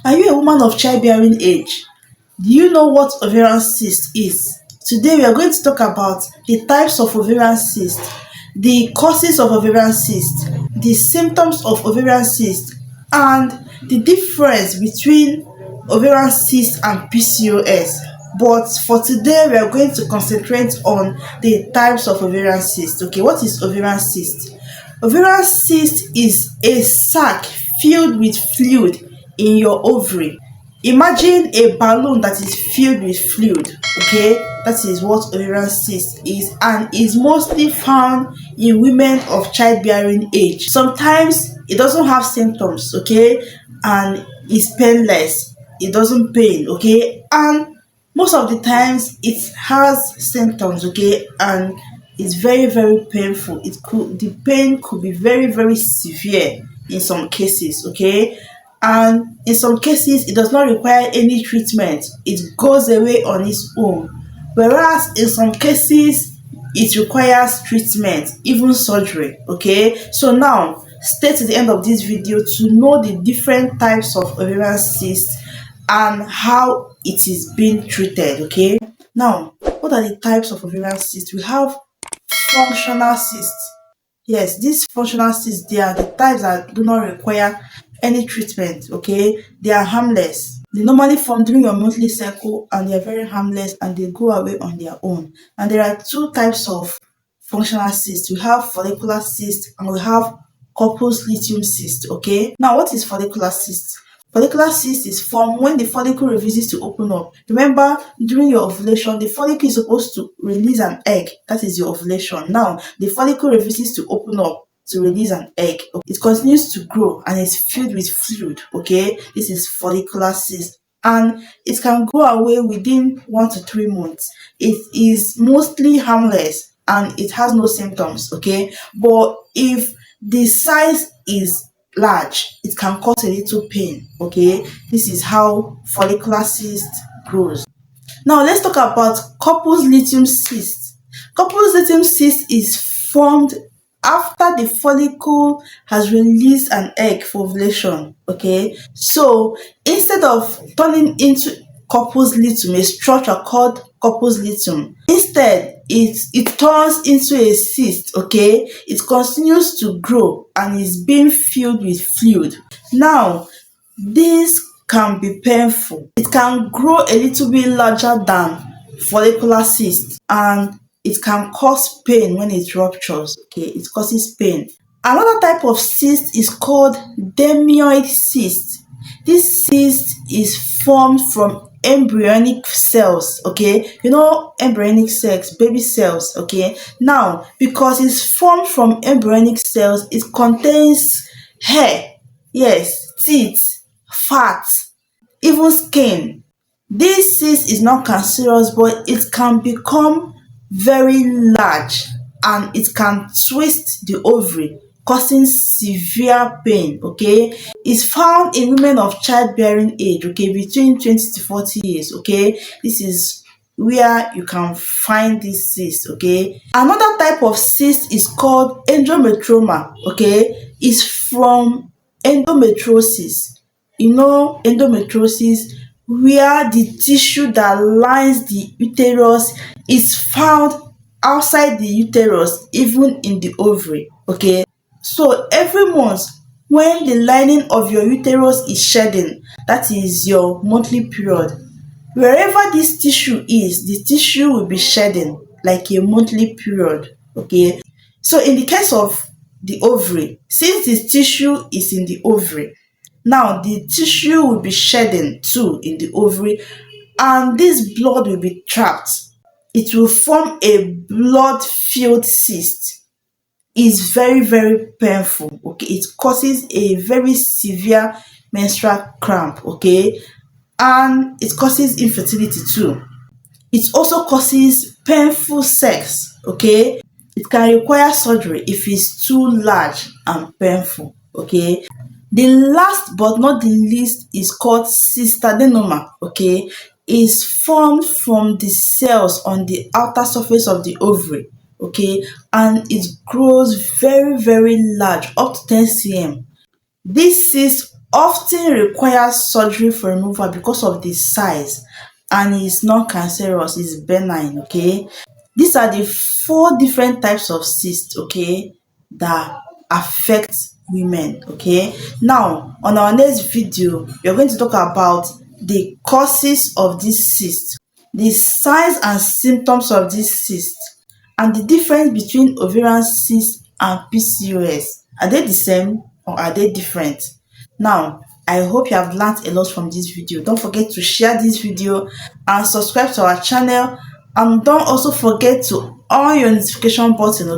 Are you a woman of childbearing age? Do you know what ovarian cyst is? Today we are going to talk about the types of ovarian cyst, the causes of ovarian cyst, the symptoms of ovarian cyst, and the difference between ovarian cyst and PCOS. But for today we are going to concentrate on the types of ovarian cyst. Okay, what is ovarian cyst? Ovarian cyst is a sac filled with fluid in your ovary. Imagine a balloon that is filled with fluid. Okay, that is what ovarian cyst is, and is mostly found in women of childbearing age. Sometimes it doesn't have symptoms, okay, and it's painless. It doesn't pain, okay, and most of the times it has symptoms, okay, and it's very painful. The pain could be very severe in some cases, okay, and in some cases it does not require any treatment. It goes away on its own, whereas in some cases it requires treatment, even surgery. Okay, so now stay to the end of this video to know the different types of ovarian cysts and how it is being treated. Okay, now what are the types of ovarian cysts? We have functional cysts. Yes, these functional cysts, they are the types that do not require any treatment. Okay, they are harmless. They normally form during your monthly cycle, and they are very harmless, and they go away on their own. And there are two types of functional cysts. We have follicular cyst and we have corpus luteum cyst. Okay, now what is follicular cyst? Follicular cyst is formed when the follicle refuses to open up. Remember, during your ovulation, the follicle is supposed to release an egg. That is your ovulation. Now, the follicle refuses to open up to release an egg. It continues to grow and is filled with fluid. Okay, this is follicular cyst, and it can go away within 1 to 3 months. It is mostly harmless and it has no symptoms. Okay, but if the size is large, it can cause a little pain. Okay, this is how follicular cyst grows. Now let's talk about corpus luteum cyst. Corpus luteum cyst is formed after the follicle has released an egg for ovulation. Okay, so instead of turning into corpus luteum, a structure called corpus luteum, instead it turns into a cyst. Okay, it continues to grow and is being filled with fluid. Now this can be painful. It can grow a little bit larger than follicular cyst, and it can cause pain when it ruptures. Okay, it causes pain. Another type of cyst is called dermoid cyst. This cyst is formed from embryonic cells. Okay, you know embryonic cells, baby cells. Okay, now because it's formed from embryonic cells, it contains hair, yes, teeth, fat, even skin. This cyst is not cancerous, but it can become very large and it can twist the ovary, causing severe pain. Okay, it's found in women of childbearing age, okay, between 20 to 40 years. Okay, this is where you can find this cyst. Okay, another type of cyst is called endometrioma. Okay, it's from endometriosis. You know endometriosis, where the tissue that lines the uterus is found outside the uterus, even in the ovary. Okay, so every month when the lining of your uterus is shedding, that is your monthly period, wherever this tissue is, the tissue will be shedding like a monthly period. Okay, so in the case of the ovary, since the tissue is in the ovary, now the tissue will be shedding too in the ovary, and this blood will be trapped. It will form a blood filled cyst. It's very painful. Okay, it causes a very severe menstrual cramp. Okay, and it causes infertility too. It also causes painful sex. Okay, it can require surgery if it's too large and painful. Okay, the last but not the least is called cystadenoma. Okay, is formed from the cells on the outer surface of the ovary. Okay, and it grows very large, up to 10 cm. This cyst often requires surgery for removal because of the size, and is non-cancerous, is benign. Okay, these are the four different types of cyst, okay, that affect women. Okay, now on our next video we are going to talk about the causes of this cyst, the signs and symptoms of this cyst, and the difference between ovarian cyst and PCOS. Are they the same or are they different? Now, I hope you have learned a lot from this video. Don't forget to share this video and subscribe to our channel, and don't also forget to on your notification button.